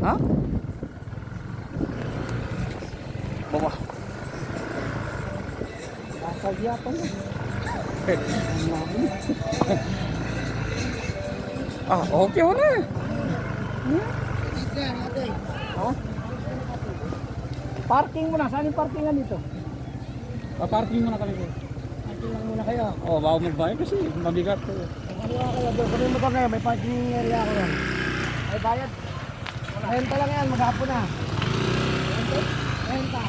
Ha? Baba. Kasagya pa mo. Ah, okay wala eh. Ha? Parking muna. Saan yung parkingan dito? Parking muna kami ko. Parking lang muna kayo. Oh, bago magbayad kasi mabigat to. Kaliwa kayo doon. Kung yung motor na yun, may parking area ako doon. Ay bayad. Renta lang yan, maghapon na. Renta? Renta.